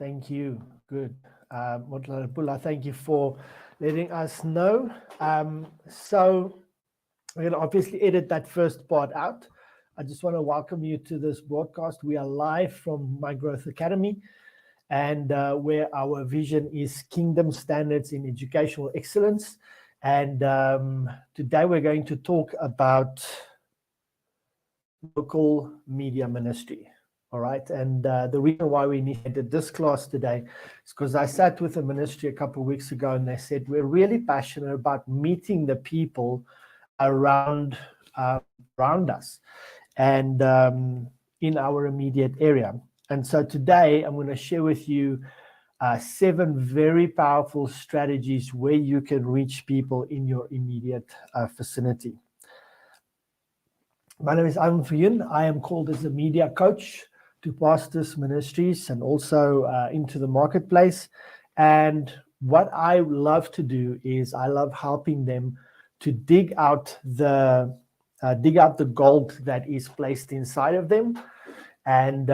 Thank you. Good. Motlapula, thank you for letting us know. So we're going to obviously edit that first part out. I just want to welcome you to this broadcast. We are live from My Growth Academy, and where our vision is kingdom standards in educational excellence. And today we're going to talk about local media ministry. All right. And the reason why we initiated this class today is because I sat with a ministry a couple of weeks ago, and they said, we're really passionate about meeting the people around us and in our immediate area. And so today I'm going to share with you 7 very powerful strategies where you can reach people in your immediate vicinity. My name is Ivan Fuyun. I am called as a media coach to pastors, ministries, and also into the marketplace. And what I love to do is I love helping them to dig out the gold that is placed inside of them, and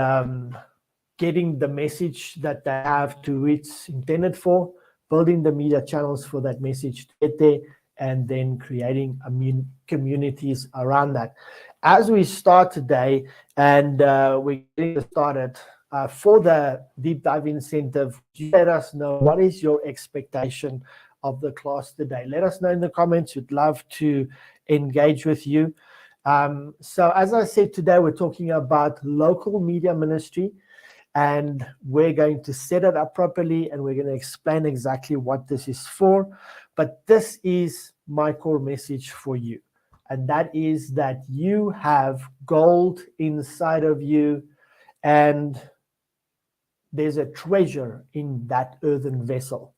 getting the message that they have to it's intended for, building the media channels for that message to get there, and then creating communities around that. As we start today, and we're getting started, for the deep dive incentive, let us know what is your expectation of the class today. Let us know in the comments. We'd love to engage with you. So as I said, today we're talking about local media ministry, and we're going to set it up properly, and we're going to explain exactly what this is for. But this is my core message for you, and that is that you have gold inside of you, and there's a treasure in that earthen vessel.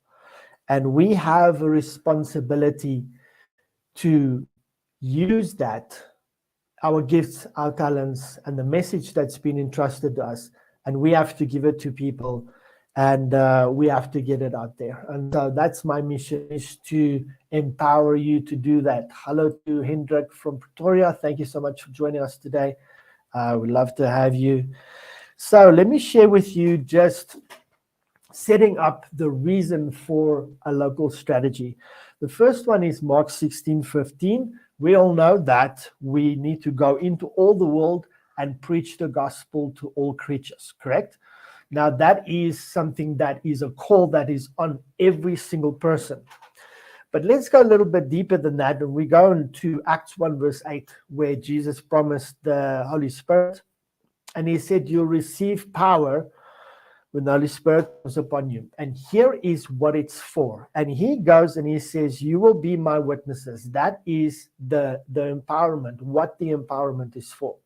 And we have a responsibility to use that, our gifts, our talents, and the message that's been entrusted to us, and we have to give it to people, and we have to get it out there. And so that's my mission, is to empower you to do that. Hello to Hendrik from Pretoria. Thank you so much for joining us today. We'd love to have you. So let me share with you just setting up the reason for a local strategy. The first one is Mark 16:15. We all know that we need to go into all the world and preach the gospel to all creatures, correct? Now, that is something that is a call that is on every single person. But let's go a little bit deeper than that, and we go into Acts 1 verse 8, where Jesus promised the Holy Spirit, and he said, you'll receive power when the Holy Spirit comes upon you. And here is what it's for. And he goes and he says, you will be my witnesses. That is the empowerment, what the empowerment is for.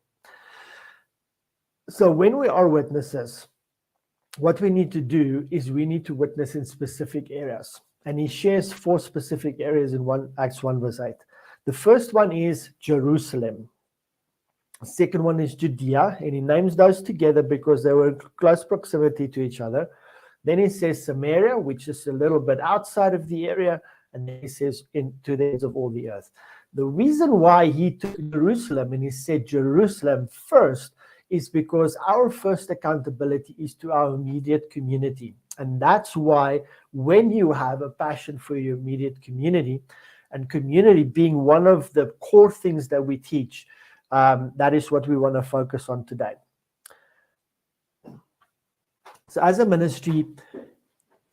So when we are witnesses, what we need to do is we need to witness in specific areas. And he shares 4 specific areas in Acts 1 verse 8. The first one is Jerusalem. The second one is Judea, and he names those together because they were in close proximity to each other. Then he says Samaria, which is a little bit outside of the area, and then he says into the ends of all the earth. The reason why he took Jerusalem and he said Jerusalem first is because our first accountability is to our immediate community. And that's why when you have a passion for your immediate community, and community being one of the core things that we teach, that is what we want to focus on today. So as a ministry,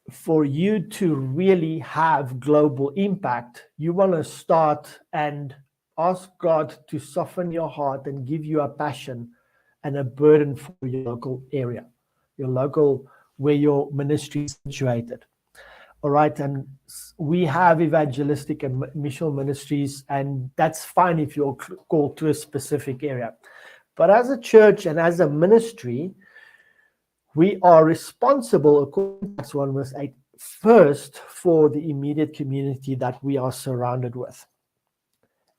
for you to really have global impact, you want to start and ask God to soften your heart and give you a passion and a burden for your local area, your local, where your ministry is situated. All right, and we have evangelistic and missional ministries, and that's fine if you're called to a specific area. But as a church and as a ministry, we are responsible, according to Acts 1 verse 8, first for the immediate community that we are surrounded with.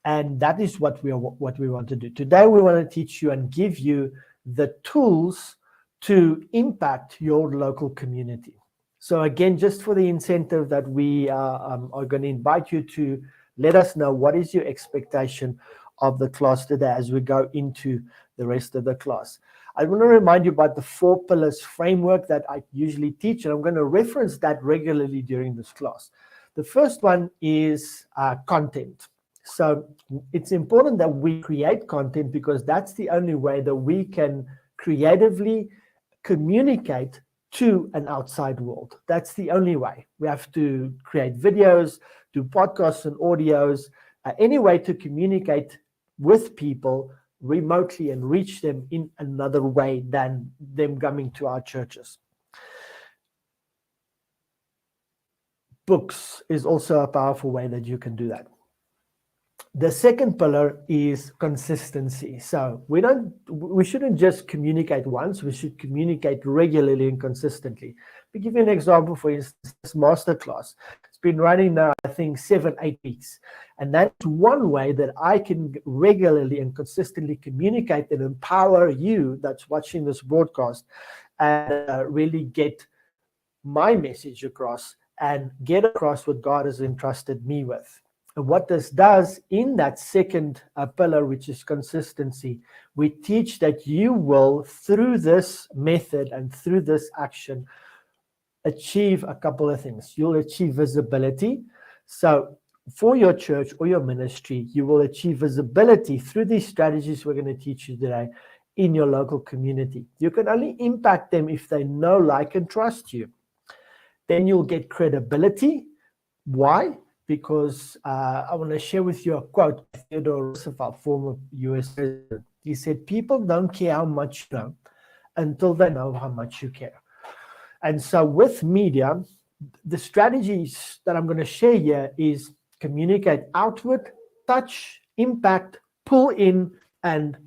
And that is what we want to do. Today, we want to teach you and give you the tools to impact your local community. So again, just for the incentive that we are going to invite you to let us know what is your expectation of the class today as we go into the rest of the class. I want to remind you about the 4 pillars framework that I usually teach, and I'm going to reference that regularly during this class. The first one is content. So it's important that we create content, because that's the only way that we can creatively communicate to an outside world. That's the only way. We have to create videos, do podcasts and audios, any way to communicate with people remotely and reach them in another way than them coming to our churches. Books is also a powerful way that you can do that. The second pillar is consistency. So we shouldn't just communicate once, we should communicate regularly and consistently. To give you an example, for instance, this masterclass, it's been running now, I think, 7-8 weeks. And that's one way that I can regularly and consistently communicate and empower you that's watching this broadcast and really get my message across and get across what God has entrusted me with. And what this does in that second pillar, which is consistency, we teach that you will, through this method and through this action, achieve a couple of things. You'll achieve visibility. So for your church or your ministry, you will achieve visibility through these strategies we're going to teach you today in your local community. You can only impact them if they know, like, and trust you. Then you'll get credibility. Why? Because I want to share with you a quote by Theodore Roosevelt, former US president. He said, people don't care how much you know until they know how much you care. And so with media, the strategies that I'm going to share here is communicate outward, touch, impact, pull in, and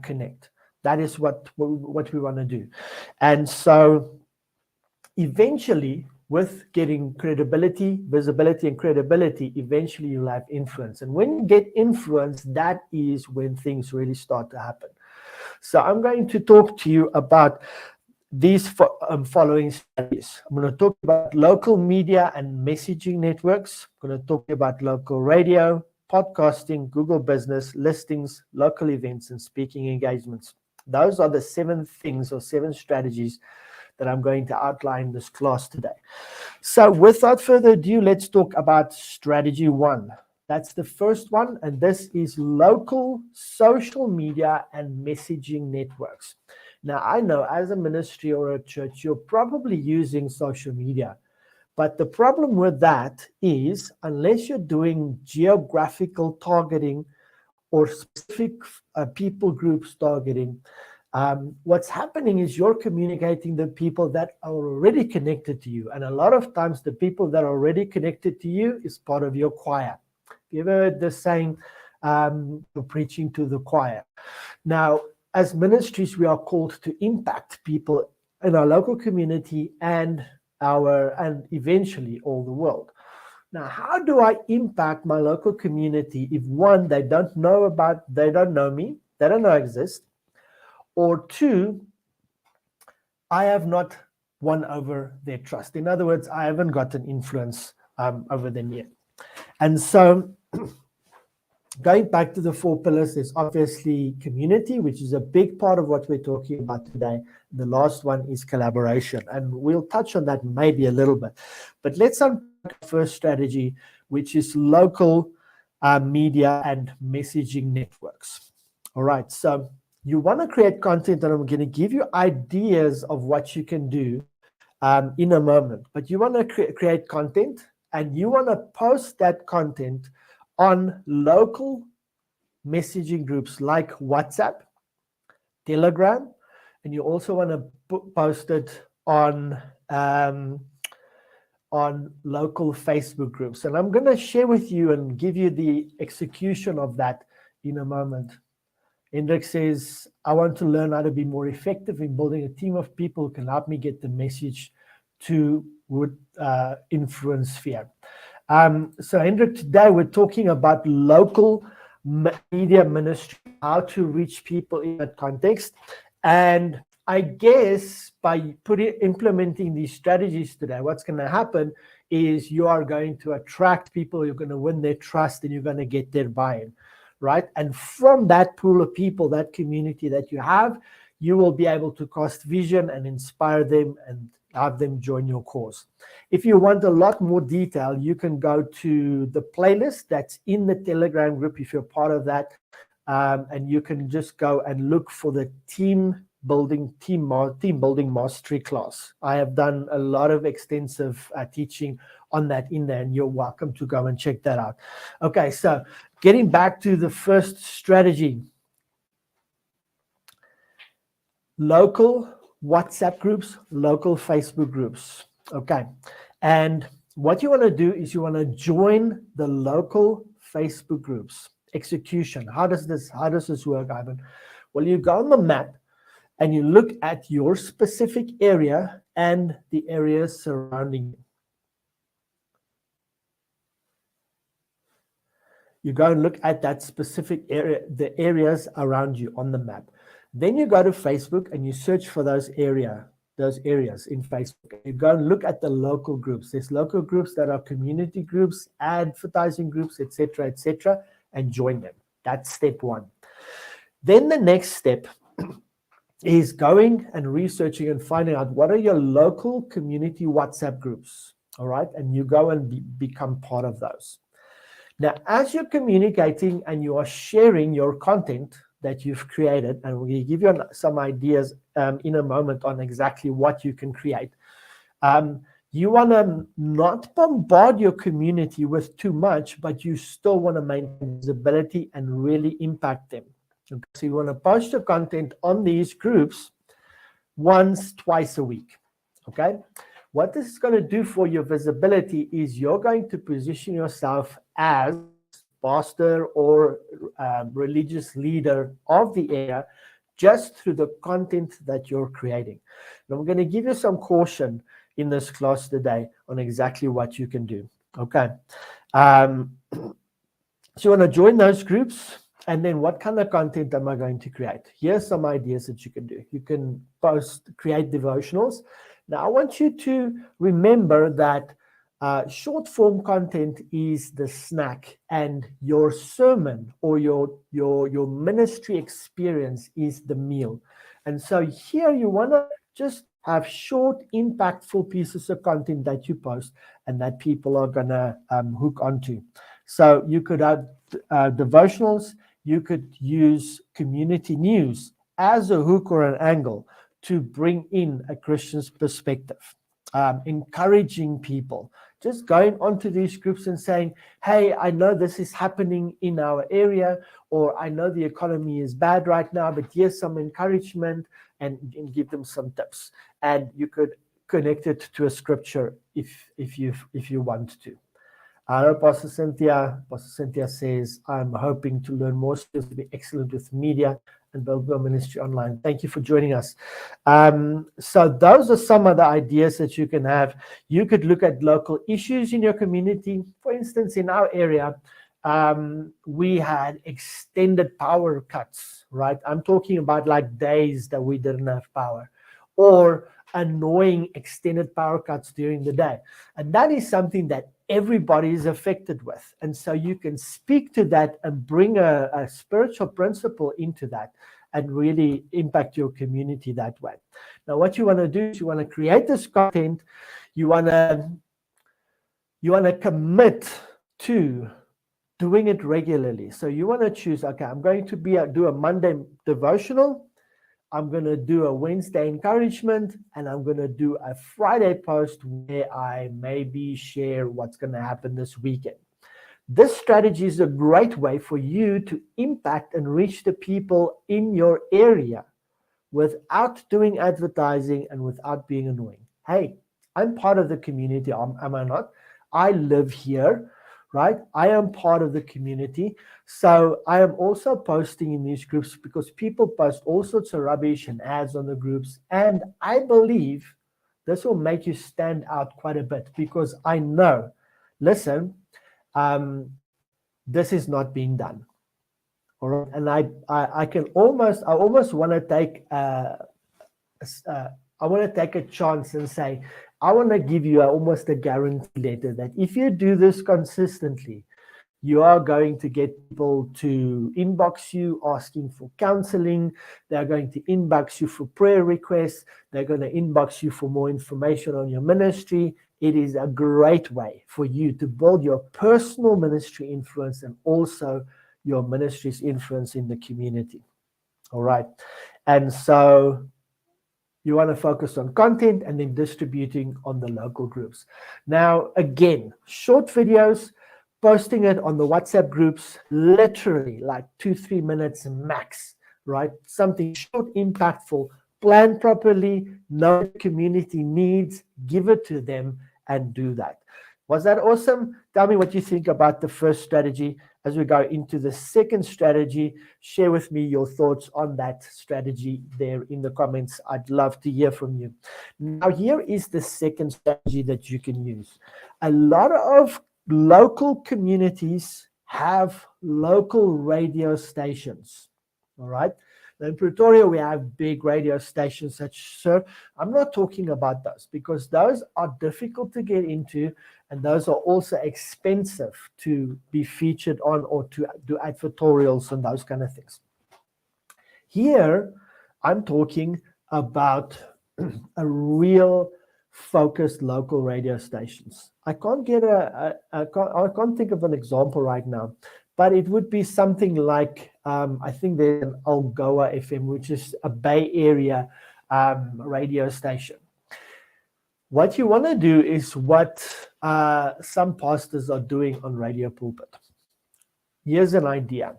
connect. That is what we want to do. And so eventually, with getting credibility, visibility, and credibility, eventually you'll have influence. And when you get influence, that is when things really start to happen. So I'm going to talk to you about these following strategies. I'm going to talk about local media and messaging networks. I'm going to talk about local radio, podcasting, Google Business, listings, local events, and speaking engagements. Those are the 7 things or 7 strategies that I'm going to outline in this class today. So without further ado, let's talk about strategy 1. That's the first one, and this is local social media and messaging networks. Now, I know as a ministry or a church, you're probably using social media, but the problem with that is unless you're doing geographical targeting or specific people groups targeting, what's happening is you're communicating to people that are already connected to you. And a lot of times the people that are already connected to you is part of your choir. You ever heard the saying, you're preaching to the choir? Now, as ministries, we are called to impact people in our local community and eventually all the world. Now, how do I impact my local community if, one, they don't know me, they don't know I exist, or 2, I have not won over their trust. In other words, I haven't got an influence over them yet. And so going back to the 4 pillars, there's obviously community, which is a big part of what we're talking about today. The last one is collaboration, and we'll touch on that maybe a little bit. But let's unpack the first strategy, which is local media and messaging networks. All right, so you want to create content, and I'm going to give you ideas of what you can do in a moment. But you want to create content, and you want to post that content on local messaging groups like WhatsApp, Telegram, and you also want to post it on local Facebook groups. And I'm going to share with you and give you the execution of that in a moment. Hendrik says, I want to learn how to be more effective in building a team of people who can help me get the message to influence fear. So Hendrik, today we're talking about local media ministry, how to reach people in that context. And I guess by implementing these strategies today, what's going to happen is you are going to attract people, you're going to win their trust, and you're going to get their buy-in. Right? And from that pool of people, that community that you have, you will be able to cast vision and inspire them and have them join your course. If you want a lot more detail, you can go to the playlist that's in the Telegram group if you're part of that, and you can just go and look for the team building mastery class. I have done a lot of extensive teaching on that in there, and you're welcome to go and check that out. Okay, so getting back to the first strategy, local WhatsApp groups, local Facebook groups. Okay, and what you want to do is you want to join the local Facebook groups. Execution. How does this work, Ivan? Well, you go on the map and you look at your specific area and the areas surrounding you. You go and look at that specific area, the areas around you on the map. Then you go to Facebook and you search for those areas in Facebook. You go and look at the local groups. There's local groups that are community groups, advertising groups, etc., and join them. That's step one. Then the next step is going and researching and finding out what are your local community WhatsApp groups, all right? And you go and become part of those. Now, as you're communicating and you are sharing your content that you've created, and we'll give you some ideas in a moment on exactly what you can create. You want to not bombard your community with too much, but you still want to maintain visibility and really impact them. Okay? So you want to post your content on these groups twice a week. Okay? What this is going to do for your visibility is you're going to position yourself as pastor or religious leader of the area just through the content that you're creating. And I'm going to give you some caution in this class today on exactly what you can do. Okay. So you want to join those groups, and then what kind of content am I going to create? Here's some ideas that you can do. You can create devotionals. Now, I want you to remember that short form content is the snack, and your sermon or your ministry experience is the meal. And so here you want to just have short, impactful pieces of content that you post and that people are going to hook onto. So you could have devotionals. You could use community news as a hook or an angle to bring in a Christian's perspective. Encouraging people, just going onto these groups and saying, hey, I know this is happening in our area, or I know the economy is bad right now, but here's some encouragement, and give them some tips. And you could connect it to a scripture if you want to. Pastor Cynthia says, I'm hoping to learn more skills to be excellent with media and build your ministry online. Thank you for joining us. So those are some of the ideas that you can have. You could look at local issues in your community. For instance, in our area, we had extended power cuts, right? I'm talking about like days that we didn't have power, or annoying extended power cuts during the day. And that is something that everybody is affected with. And so you can speak to that and bring a spiritual principle into that and really impact your community that way. Now, what you want to do is you want to create this content. You want to commit to doing it regularly. So you want to choose, okay, I'm going to do a Monday devotional. I'm going to do a Wednesday encouragement, and I'm going to do a Friday post where I maybe share what's going to happen this weekend. This strategy is a great way for you to impact and reach the people in your area without doing advertising and without being annoying. Hey, I'm part of the community, am I not? I live here, right? I am part of the community. So I am also posting in these groups because people post all sorts of rubbish and ads on the groups. And I believe this will make you stand out quite a bit, because I know, listen, this is not being done. All right. And I almost want to take a chance and say, I want to give you almost a guarantee letter that if you do this consistently, You are going to get people to inbox you asking for counseling. They're going to inbox you for prayer requests. They're going to inbox you for more information on your ministry. It is a great way for you to build your personal ministry influence and also your ministry's influence in the community. All right. And so you want to focus on content and then distributing on the local groups. Now, again, short videos, posting it on the WhatsApp groups, literally like 2-3 minutes max, right? Something short, impactful, plan properly, know the community needs, give it to them, and do that. Was that awesome? Tell me what you think about the first strategy. As we go into the second strategy, share with me your thoughts on that strategy there in the comments. I'd love to hear from you. Now, here is the second strategy that you can use. A lot of local communities have local radio stations, all right? In Pretoria, we have big radio stations such, sir. I'm not talking about those because those are difficult to get into and those are also expensive to be featured on or to do advertorials and those kind of things. Here, I'm talking about a real focused local radio stations. I can't think of an example right now, but it would be something like, I think there's an Algoa FM, which is a Bay Area radio station. What you want to do is what some pastors are doing on Radio Pulpit. Here's an idea.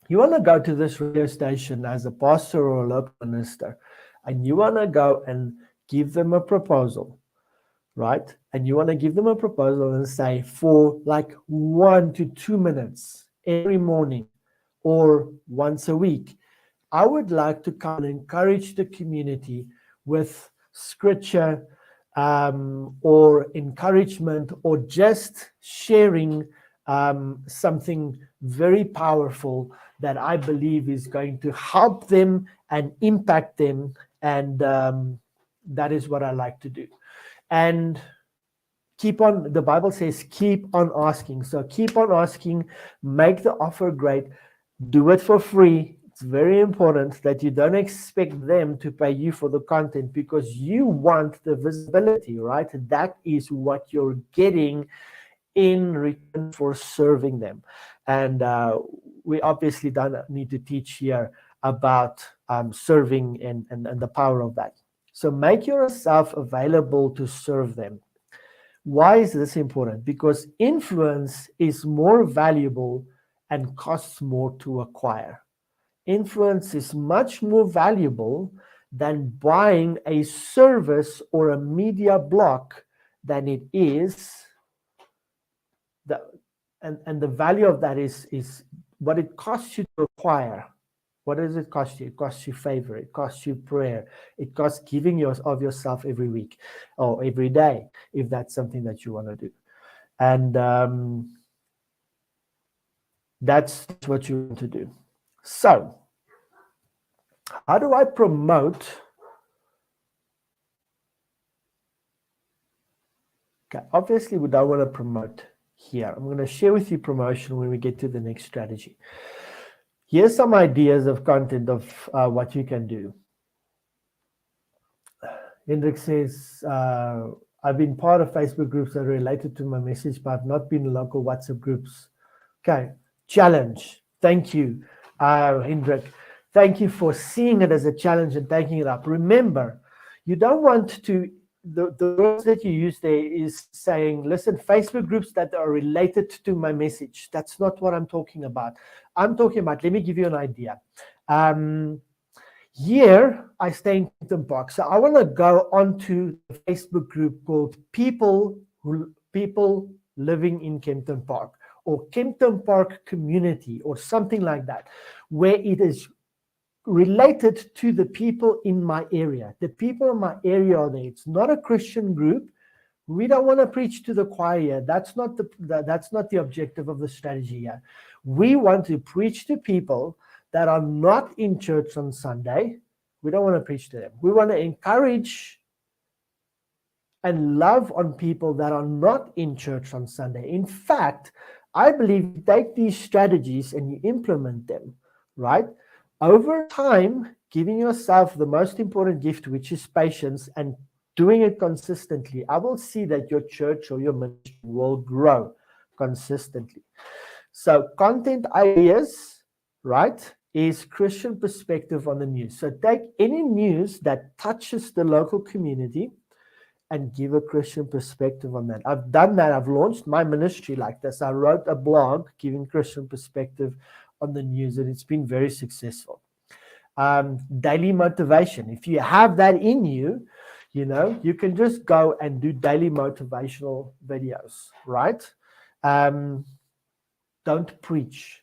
You want to go to this radio station as a pastor or a local minister, and you want to go and give them a proposal, right? And you want to give them a proposal and say, for like 1 to 2 minutes every morning or once a week, I would like to come and encourage the community with scripture or encouragement or just sharing something very powerful that I believe is going to help them and impact them. And that is what I like to do. And keep on, the Bible says, keep on asking. So keep on asking, make the offer great, do it for free. It's very important that you don't expect them to pay you for the content because you want the visibility, right? That is what you're getting in return for serving them. And we obviously don't need to teach here about serving and the power of that. So make yourself available to serve them. Why is this important? Because influence is more valuable and costs more to acquire. Influence is much more valuable than buying a service or a media block than it is. And the value of that is what it costs you to acquire. What does it cost you? It costs you favor. It costs you prayer. It costs giving of yourself every week or every day, if that's something that you want to do. And that's what you want to do. So, how do I promote? Okay, obviously we don't want to promote here. I'm going to share with you promotion when we get to the next strategy. Here's some ideas of content of what you can do. Hendrik says, I've been part of Facebook groups that are related to my message, but I've not been in local WhatsApp groups. Okay, challenge. Thank you, Hendrik. Thank you for seeing it as a challenge and taking it up. Remember, you don't want to, the words that you use there is saying, listen, Facebook groups that are related to my message. That's not what I'm talking about. I'm talking about, let me give you an idea. Here, I stay in Kempton Park. So I want to go onto the Facebook group called People Living in Kempton Park or Kempton Park Community or something like that, where it is related to the people in my area. The people in my area are there. It's not a Christian group. We don't want to preach to the choir. That's not the objective of the strategy here. We want to preach to people that are not in church on Sunday. We don't want to preach to them. We want to encourage and love on people that are not in church on Sunday. In fact, I believe you take these strategies and you implement them, right? Over time, giving yourself the most important gift, which is patience, and doing it consistently, I will see that your church or your ministry will grow consistently. So content ideas, right, is Christian perspective on the news. So take any news that touches the local community and give a Christian perspective on that. I've done that. I've launched my ministry like this. I wrote a blog giving Christian perspective on the news, and it's been very successful. Daily motivation. If you have that in you, you can just go and do daily motivational videos, right? Don't preach.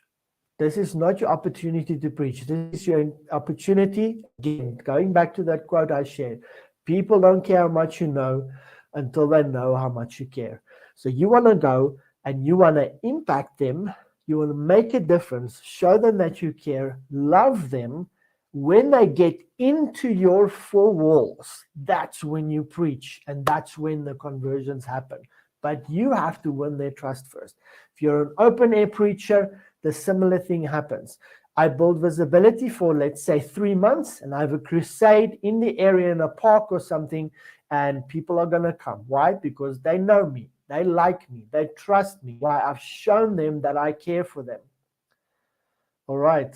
This is not your opportunity to preach. This is your opportunity. Again, going back to that quote I shared, people don't care how much you know until they know how much you care. So you want to go and you want to impact them. You want to make a difference, show them that you care, love them. When they get into your four walls, that's when you preach, and that's when the conversions happen. But you have to win their trust first. If you're an open air preacher, the similar thing happens. I build visibility for, let's say, 3 months, and I have a crusade in the area in a park or something, and people are going to come. Why? Because they know me, they like me, they trust me. Why? I've shown them that I care for them. All right.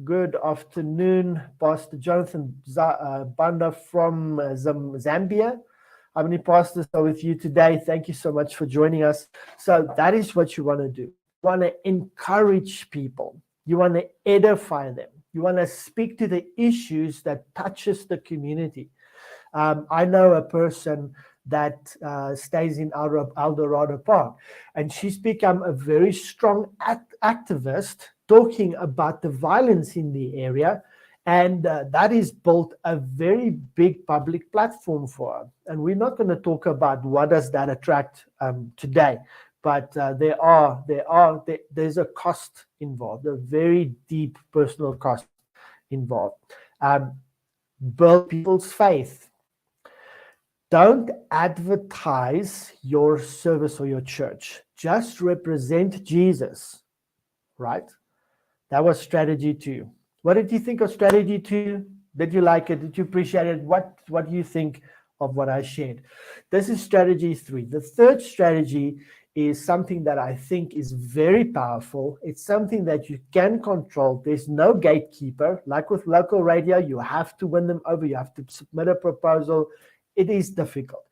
Good afternoon, Pastor Jonathan Banda from Zambia. How many pastors are with you today? Thank you so much for joining us. So that is what you want to do. You want to encourage people. You want to edify them. You want to speak to the issues that touches the community. I know a person that stays in El Dorado Park, and she's become a very strong activist talking about the violence in the area, and that is built a very big public platform for her. And we're not going to talk about what does that attract today, but there's a cost involved, a very deep personal cost involved. Build people's faith. Don't advertise your service or your church. Just represent Jesus, right? That was strategy 2. What did you think of strategy 2? Did you like it? Did you appreciate it? What do you think of what I shared? This is strategy 3. The third strategy is something that I think is very powerful. It's something that you can control. There's no gatekeeper. Like with local radio, you have to win them over. You have to submit a proposal. It is difficult.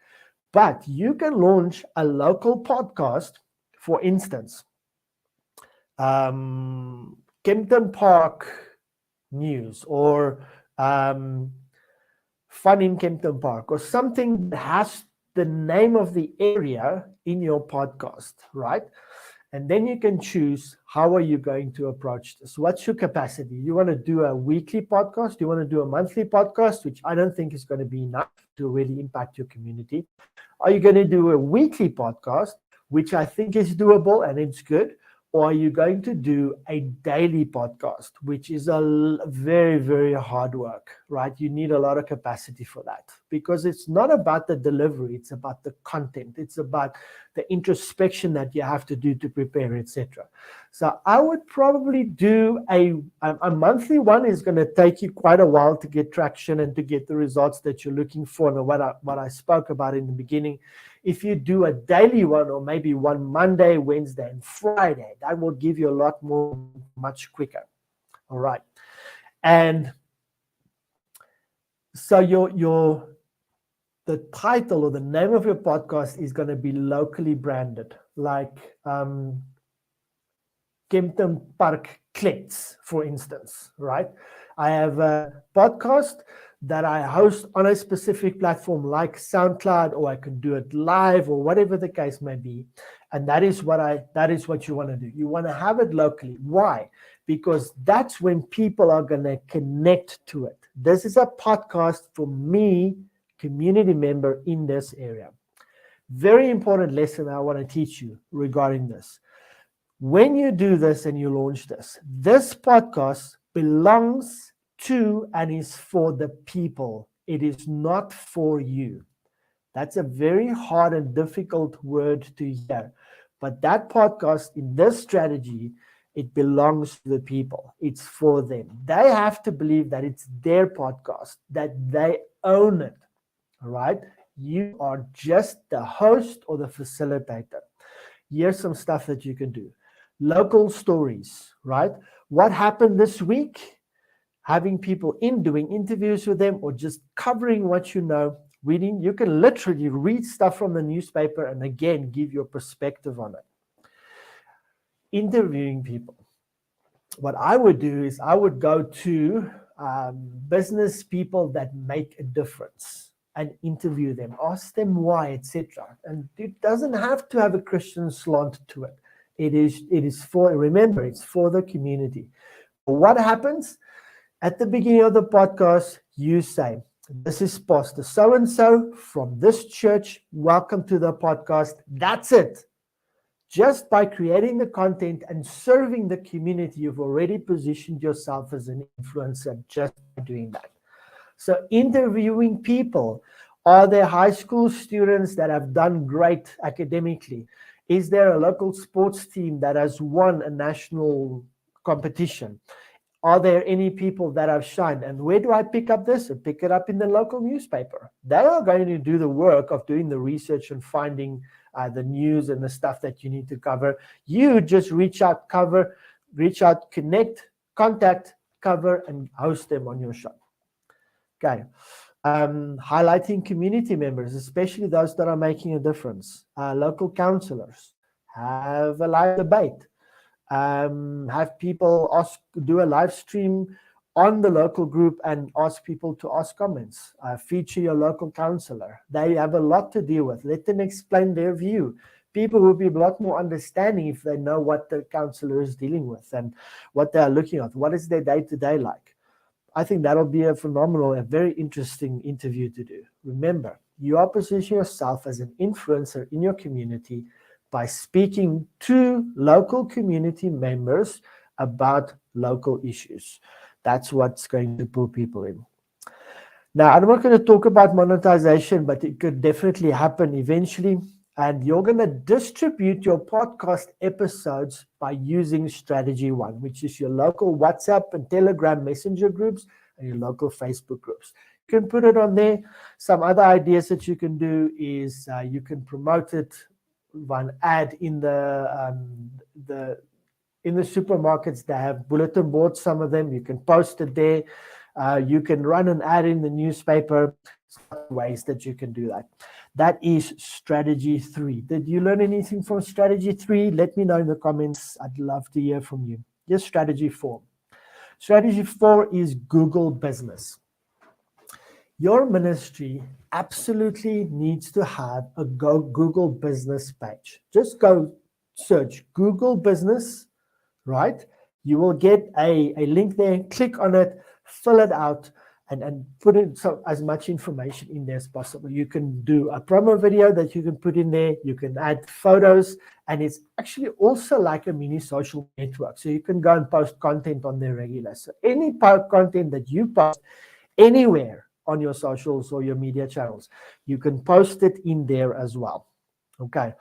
But you can launch a local podcast, for instance. Kempton Park News or Fun in Kempton Park or something that has the name of the area in your podcast, right? And then you can choose how are you going to approach this? What's your capacity? You want to do a weekly podcast? You want to do a monthly podcast, which I don't think is going to be enough to really impact your community. Are you going to do a weekly podcast, which I think is doable and it's good? Or are you going to do a daily podcast, which is a very, very hard work, right? You need a lot of capacity for that because it's not about the delivery. It's about the content. It's about the introspection that you have to do to prepare, etc. So I would probably do a monthly one. Is going to take you quite a while to get traction and to get the results that you're looking for and what I spoke about in the beginning. If you do a daily one or maybe one Monday, Wednesday, and Friday, that will give you a lot more, much quicker. All right. And so the title or the name of your podcast is going to be locally branded, like Kempton Park Klets, for instance, right? I have a podcast that I host on a specific platform like SoundCloud, or I can do it live or whatever the case may be. And that is what you want to do. You want to have it locally. Why? Because that's when people are going to connect to it. This is a podcast for me, community member in this area. Very important lesson I want to teach you regarding this. When you do this and you launch this podcast belongs to and is for the people. It is not for you. That's a very hard and difficult word to hear. But that podcast in this strategy, it belongs to the people. It's for them. They have to believe that it's their podcast, that they own it. All right. You are just the host or the facilitator. Here's some stuff that you can do. Local stories, right? What happened this week? Having people in, doing interviews with them, or just covering what you know, reading. You can literally read stuff from the newspaper and again give your perspective on it. Interviewing people. What I would do is I would go to business people that make a difference and interview them, ask them why, etc. And it doesn't have to have a Christian slant to it. It is for, remember, it's for the community. What happens? At the beginning of the podcast, you say, this is Pastor so-and-so from this church. Welcome to the podcast. That's it. Just by creating the content and serving the community, you've already positioned yourself as an influencer just by doing that. So interviewing people, are there high school students that have done great academically? Is there a local sports team that has won a national competition? Are there any people that have shined? And where do I pick up this? I pick it up in the local newspaper. They are going to do the work of doing the research and finding the news and the stuff that you need to cover. You just reach out, connect, contact, cover, and host them on your show. Okay. Highlighting community members, especially those that are making a difference. Local councillors. Have a live debate. Have people do a live stream on the local group and ask people to ask comments. Feature your local councillor. They have a lot to deal with. Let them explain their view. People will be a lot more understanding if they know what the councillor is dealing with and what they are looking at. What is their day-to-day like? I think that'll be a very interesting interview to do. Remember, you are positioning yourself as an influencer in your community by speaking to local community members about local issues. That's what's going to pull people in. Now, I'm not going to talk about monetization, but it could definitely happen eventually. And you're going to distribute your podcast episodes by using strategy 1, which is your local WhatsApp and Telegram messenger groups and your local Facebook groups. You can put it on there. Some other ideas that you can do is you can promote it, one ad in the supermarkets. They have bulletin boards, some of them. You can post it there. You can run an ad in the newspaper. Ways that you can do that. That is strategy 3. Did you learn anything from strategy 3? Let me know in the comments. I'd love to hear from you. Here's strategy 4. Strategy 4 is Google business. Your ministry absolutely needs to have a Google business page. Just go search Google business, right? You will get a link there. Click on it, fill it out, and put in as much information in there as possible. You can do a promo video that you can put in there. You can add photos, and it's actually also like a mini social network. So you can go and post content on there regular. So any content that you post anywhere on your socials or your media channels, you can post it in there as well. Okay.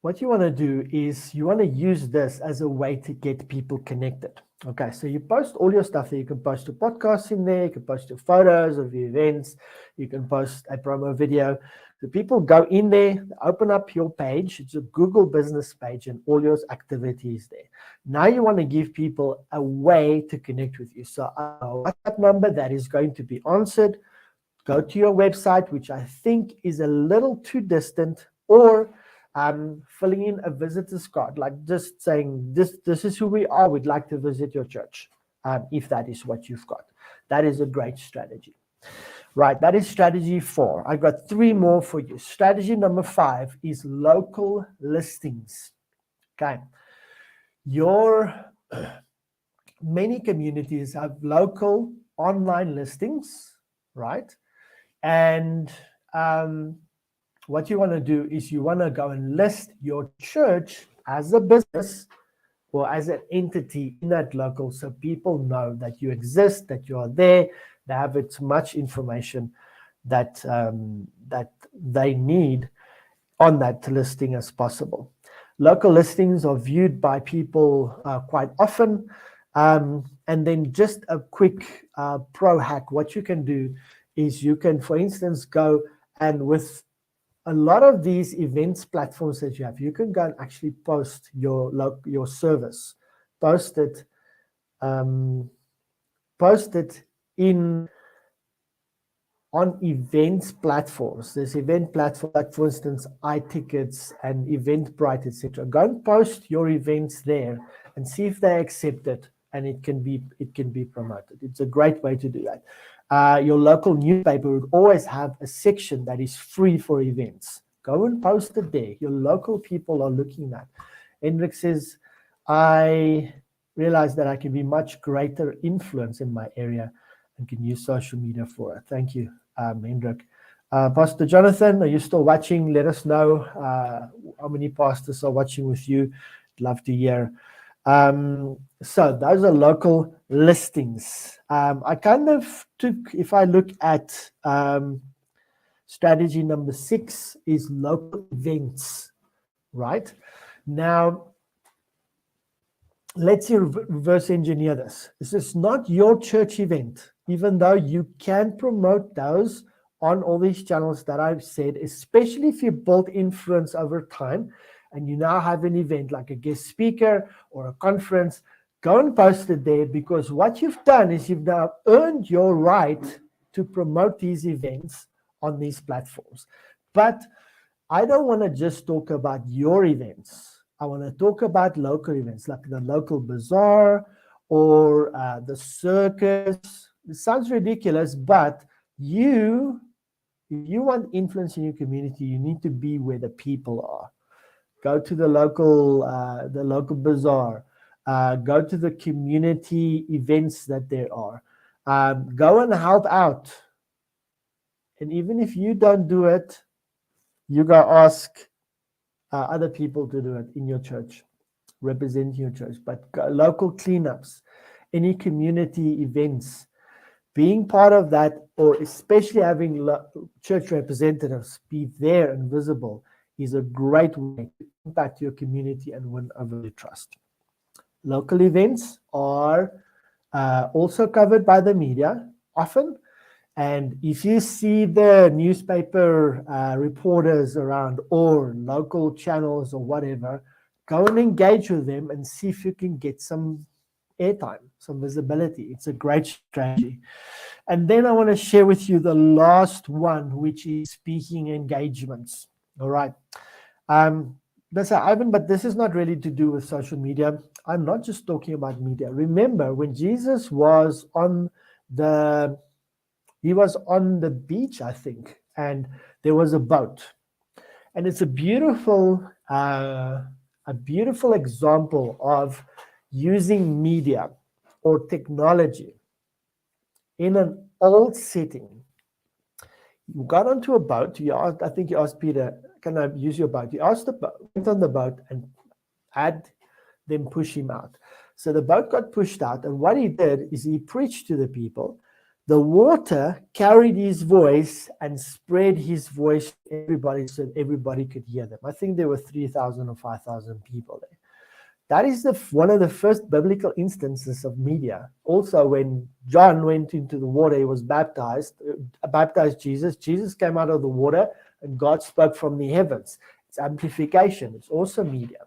What you want to do is you want to use this as a way to get people connected. Okay, so you post all your stuff there. You can post your podcasts in there. You can post your photos of your events. You can post a promo video. The people go in there, open up your page. It's a Google business page and all your activities there. Now you want to give people a way to connect with you. So a WhatsApp number that is going to be answered. Go to your website, which I think is a little too distant, or filling in a visitor's card, like just saying, this is who we are. We'd like to visit your church, if that is what you've got. That is a great strategy. Right, that is strategy 4. I've got 3 more for you. Strategy number 5 is local listings. Okay. Many communities have local online listings, right? And what you want to do is you want to go and list your church as a business or as an entity in that local, so people know that you exist, that you are there. They have as much information that they need on that listing as possible. Local listings are viewed by people quite often. And then just a quick pro hack, what you can do is you can, for instance, go and with a lot of these events platforms that you have, you can go and actually post your service, post it in on events platforms. There's event platforms like, for instance, iTickets and Eventbrite, etc. Go and post your events there and see if they accept it, and it can be promoted. It's a great way to do that. Your local newspaper would always have a section that is free for events. Go and post it there. Your local people are looking at. Hendrik says, I realize that I can be much greater influence in my area and can use social media for it. Thank you, Hendrik. Pastor Jonathan, are you still watching? Let us know how many pastors are watching with you. I'd love to hear. So those are local listings. I kind of took, if I look at strategy number 6 is local events, right? Now, let's reverse engineer this. This is not your church event, even though you can promote those on all these channels that I've said, especially if you build influence over time and you now have an event like a guest speaker or a conference. Go and post it there, because what you've done is you've now earned your right to promote these events on these platforms. But I don't want to just talk about your events. I want to talk about local events like the local bazaar or the circus. It sounds ridiculous, but if you want influence in your community, you need to be where the people are. Go to the local bazaar. Go to the community events that there are. Go and help out. And even if you don't do it, you go ask other people to do it in your church, representing your church. But local cleanups, any community events, being part of that, or especially having church representatives be there and visible, is a great way to impact your community and win over their trust. Local events are also covered by the media often. And if you see the newspaper reporters around or local channels or whatever, go and engage with them and see if you can get some airtime, some visibility. It's a great strategy. And then I want to share with you the last one, which is speaking engagements. All right. Ivan, but this is not really to do with social media. I'm not just talking about media. Remember, when Jesus was on the beach, I think, and there was a boat. And it's a beautiful example of using media or technology in an old setting. You got onto a boat. I think you asked Peter, can I use your boat? He went on the boat and had them push him out. So the boat got pushed out, and what he did is he preached to the people. The water carried his voice and spread his voice to everybody so everybody could hear them. I think there were 3,000 or 5,000 people there. That is one of the first biblical instances of media. Also, when John went into the water, he was baptized Jesus. Jesus came out of the water and God spoke from the heavens. It's amplification. It's also media,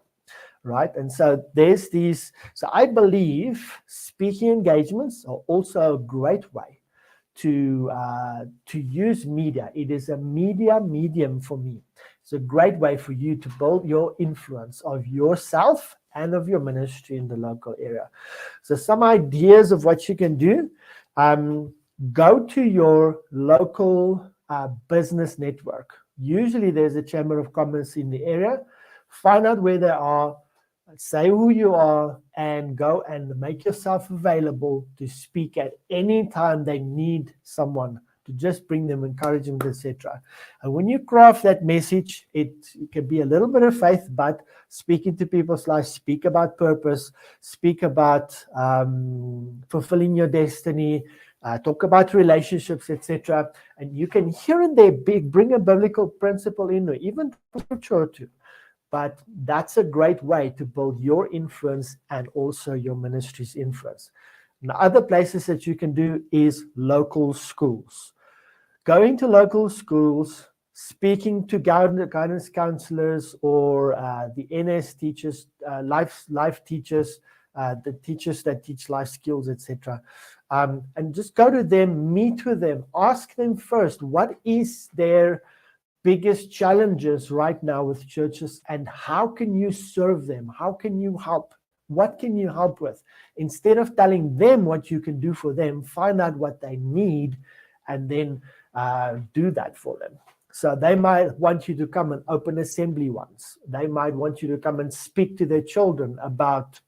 right? And so there's these. So I believe speaking engagements are also a great way to use media. It is a media medium for me. It's a great way for you to build your influence of yourself and of your ministry in the local area. So some ideas of what you can do. Go to your local business network. Usually there's a chamber of commerce in the area. Find out where they are, say who you are, and go and make yourself available to speak at any time they need someone to just bring them, encourage them, etc. And when you craft that message, it can be a little bit of faith, but speak into people's lives, speak about purpose, speak about fulfilling your destiny, talk about relationships, etc. And you can here and there bring a biblical principle in, or even a scripture or two. But that's a great way to build your influence and also your ministry's influence. Now, other places that you can do is local schools. Going to local schools, speaking to guidance counselors or the NS teachers, life teachers, the teachers that teach life skills, etc. And just go to them, meet with them, ask them first, what is their biggest challenges right now with churches, and how can you serve them? How can you help? What can you help with? Instead of telling them what you can do for them, find out what they need and then do that for them. So they might want you to come and open assembly once. They might want you to come and speak to their children about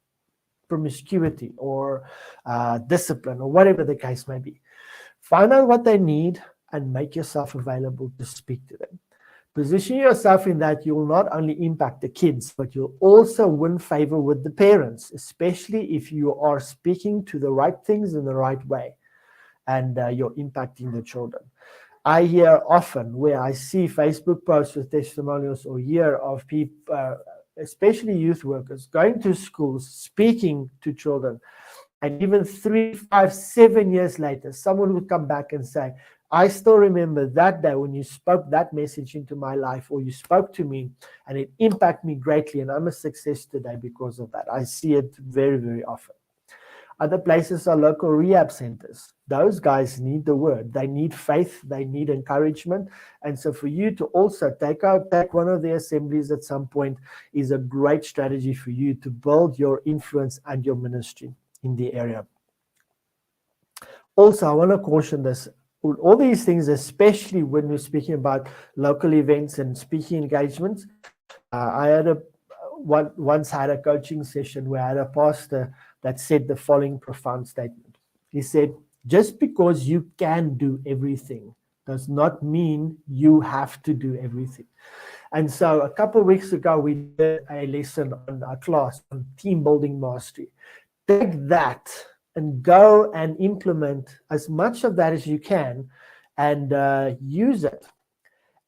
promiscuity or discipline or whatever the case may be. Find out what they need and make yourself available to speak to them. Position yourself in that you'll not only impact the kids, but you'll also win favor with the parents, especially if you are speaking to the right things in the right way and you're impacting the children. I hear often where I see Facebook posts with testimonials or hear of people, especially youth workers, going to schools, speaking to children, and even 3, 5, 7 years later, someone would come back and say, I still remember that day when you spoke that message into my life, or you spoke to me, and it impacted me greatly, and I'm a success today because of that. I see it very, very often. Other places are local rehab centers. Those guys need the word. They need faith. They need encouragement. And so for you to also take one of the assemblies at some point is a great strategy for you to build your influence and your ministry in the area. Also, I want to caution this. All these things, especially when we're speaking about local events and speaking engagements, I once had a coaching session where I had a pastor that said the following profound statement. He said, just because you can do everything does not mean you have to do everything. And so a couple of weeks ago, we did a lesson on our class on team building mastery. Take that and go and implement as much of that as you can and use it.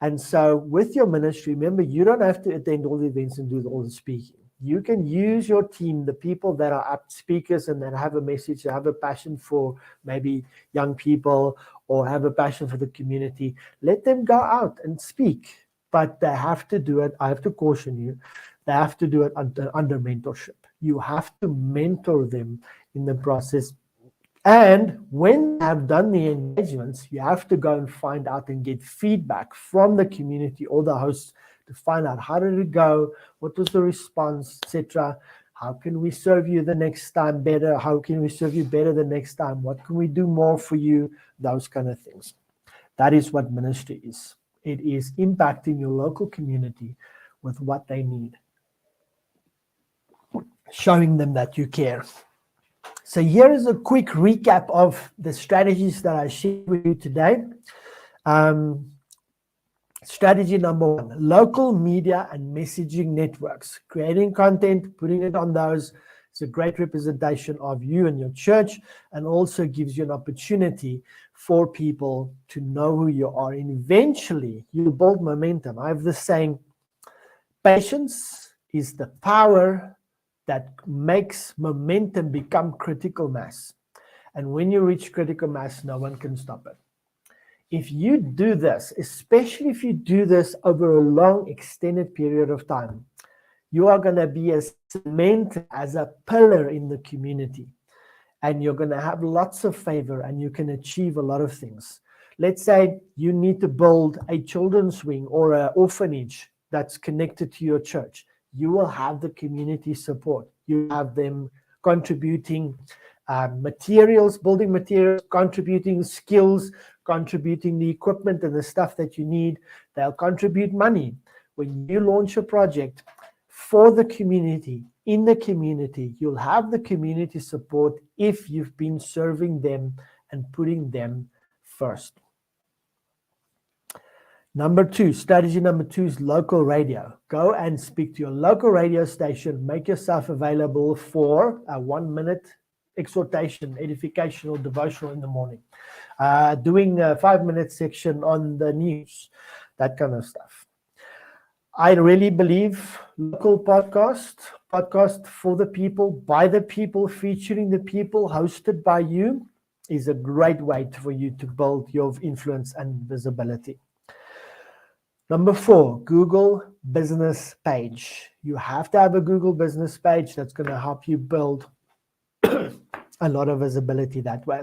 And so with your ministry, remember, you don't have to attend all the events and do all the speaking. You can use your team, the people that are up speakers and that have a message, that have a passion for maybe young people or have a passion for the community. Let them go out and speak, but they have to do it. I have to caution you, they have to do it under mentorship. You have to mentor them in the process. And when you have done the engagements, you have to go and find out and get feedback from the community or the hosts to find out how did it go, what was the response, etc. How can we serve you the next time better? How can we serve you better the next time? What can we do more for you? Those kind of things. That is what ministry is. It is impacting your local community with what they need, showing them that you care. So here is a quick recap of the strategies that I shared with you today. Strategy number 1, local media and messaging networks. Creating content, putting it on those. It's a great representation of you and your church, and also gives you an opportunity for people to know who you are. And eventually, you build momentum. I have this saying, patience is the power that makes momentum become critical mass. And when you reach critical mass, no one can stop it. If you do this, especially if you do this over a long, extended period of time, you are going to be as cemented as a pillar in the community. And you're going to have lots of favor and you can achieve a lot of things. Let's say you need to build a children's wing or an orphanage that's connected to your church. You will have the community support. You have them contributing materials, building materials, contributing skills, contributing the equipment and the stuff that you need. They'll contribute money. When you launch a project for the community, in the community, you'll have the community support if you've been serving them and putting them first. Number 2, strategy number 2 is local radio. Go and speak to your local radio station. Make yourself available for a 1-minute exhortation, edificational, devotional in the morning, doing a 5-minute section on the news, that kind of stuff. I really believe local podcast for the people, by the people, featuring the people, hosted by you, is a great way for you to build your influence and visibility. Number 4, Google business page. You have to have a Google business page. That's going to help you build a lot of visibility that way.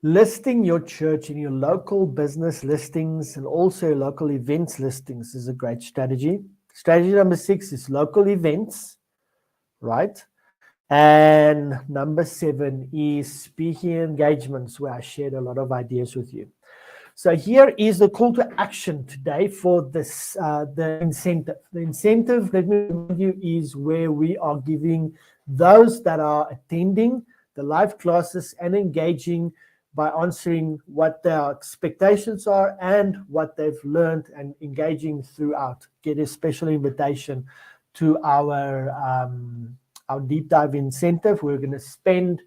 Listing your church in your local business listings and also local events listings is a great strategy. Strategy number 6 is local events, right? And number 7 is speaking engagements, where I shared a lot of ideas with you. So here is the call to action today for this, the incentive. The incentive, let me remind you, is where we are giving those that are attending the live classes and engaging by answering what their expectations are and what they've learned, and engaging throughout. Get a special invitation to our deep dive incentive. We're going to spend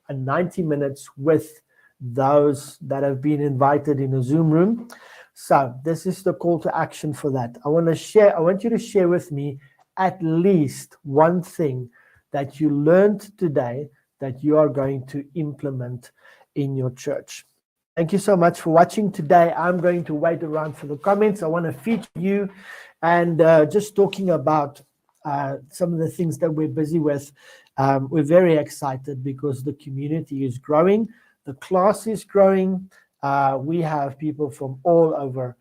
90 minutes with those that have been invited in a Zoom room. So this is the call to action for that. I want you to share with me at least one thing that you learned today that you are going to implement in your church. Thank you so much for watching today. I'm going to wait around for the comments. I want to feature you and just talking about some of the things that we're busy with. We're very excited because the community is growing. The class is growing. We have people from all over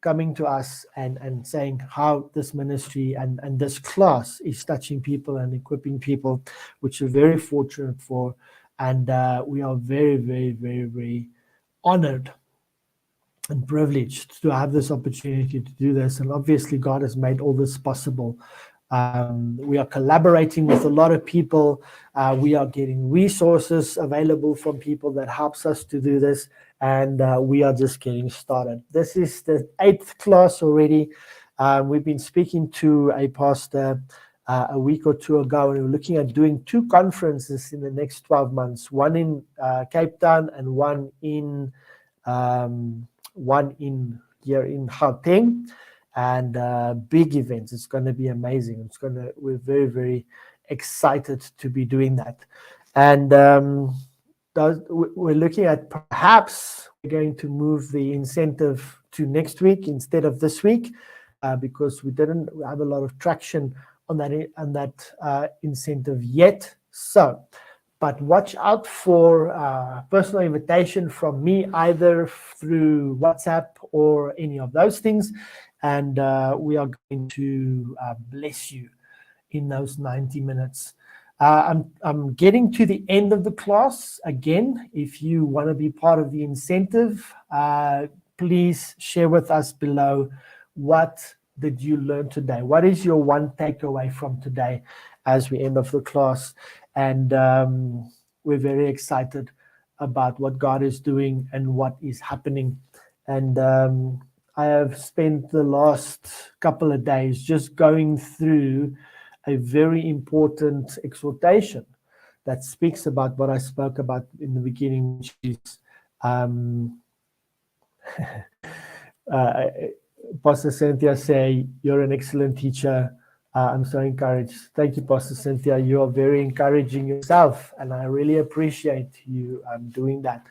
coming to us and saying how this ministry and this class is touching people and equipping people, which we're very fortunate for. And we are very, very, very, very honored and privileged to have this opportunity to do this. And obviously, God has made all this possible. We are collaborating with a lot of people. We are getting resources available from people that helps us to do this. And we are just getting started. This is the 8th class already. We've been speaking to a pastor a week or two ago, and we're looking at doing 2 conferences in the next 12 months, one in Cape Town and one in here in Gauteng, and big events. It's going to be amazing. We're very, very excited to be doing that. And we're looking at perhaps we're going to move the incentive to next week instead of this week, because we didn't have a lot of traction on that incentive yet. So, but watch out for personal invitation from me, either through WhatsApp or any of those things, and we are going to bless you in those 90 minutes. I'm getting to the end of the class. Again, if you want to be part of the incentive, please share with us below what did you learn today? What is your one takeaway from today as we end off the class? And we're very excited about what God is doing and what is happening. And I have spent the last couple of days just going through a very important exhortation that speaks about what I spoke about in the beginning, which is Pastor Cynthia say, "You're an excellent teacher. I'm so encouraged." Thank you, Pastor Cynthia. You are very encouraging yourself, and I really appreciate you doing that.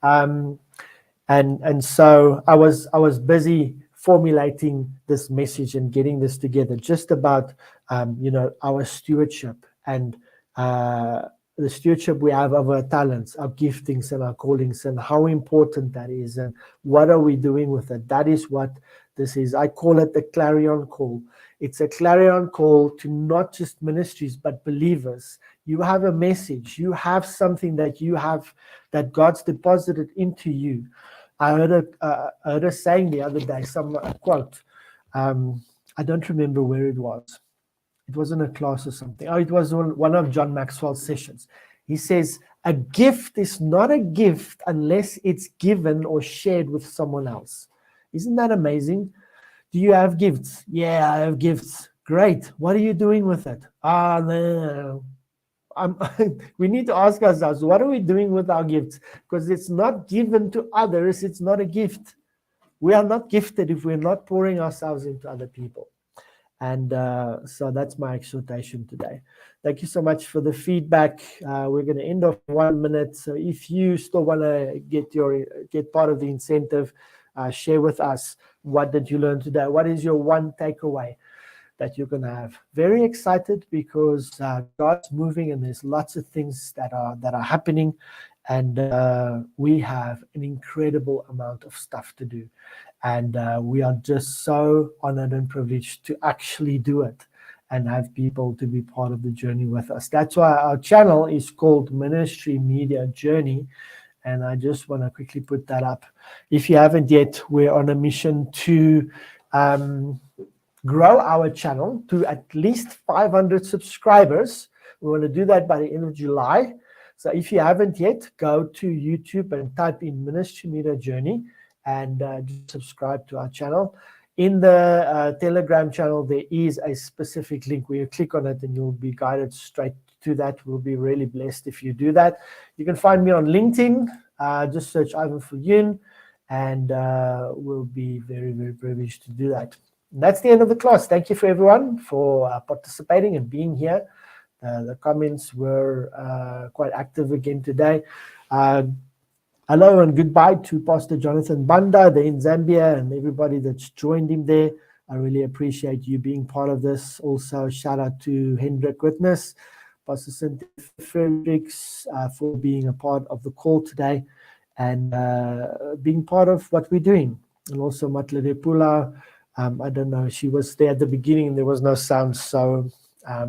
And so I was busy formulating this message and getting this together, just about our stewardship and the stewardship we have of our talents, our giftings, and our callings, and how important that is, and what are we doing with it. That is what this is. I call it the clarion call. It's a clarion call to not just ministries, but believers. You have a message. You have something that that God's deposited into you. I heard a saying the other day, some quote. I don't remember where it was. It wasn't a class or something. Oh, it was one of John Maxwell's sessions. He says, a gift is not a gift unless it's given or shared with someone else. Isn't that amazing? Do you have gifts? Yeah, I have gifts. Great. What are you doing with it? No. we need to ask ourselves, what are we doing with our gifts? Because it's not given to others. It's not a gift. We are not gifted if we're not pouring ourselves into other people. And so that's my exhortation today. Thank you so much for the feedback. We're going to end off in 1 minute. So if you still want to get part of the incentive, share with us, what did you learn today? What is your one takeaway that you're going to have? Very excited because God's moving and there's lots of things that are happening, and we have an incredible amount of stuff to do. And we are just so honored and privileged to actually do it and have people to be part of the journey with us. That's why our channel is called Ministry Media Journey. And I just want to quickly put that up. If you haven't yet, we're on a mission to grow our channel to at least 500 subscribers. We want to do that by the end of July. So if you haven't yet, go to YouTube and type in Ministry Media Journey and just subscribe to our channel. In the Telegram channel, there is a specific link where you click on it and you'll be guided straight to that. We'll be really blessed if you do that. You can find me on LinkedIn. Just search Ivan Fulun, and we'll be very, very privileged to do that. And that's the end of the class. Thank you for everyone for participating and being here. The comments were quite active again today. Hello and goodbye to Pastor Jonathan Banda there in Zambia and everybody that's joined him there. I really appreciate you being part of this. Also, shout out to Hendrik Witness, Pastor Cynthia Fredericks for being a part of the call today and being part of what we're doing. And also Matlede Pula, I don't know, she was there at the beginning and there was no sound, so I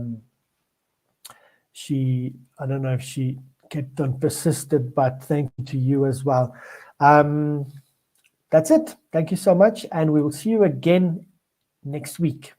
don't know if she kept on persisted, but thank you to you as well. That's it. Thank you so much, and we will see you again next week.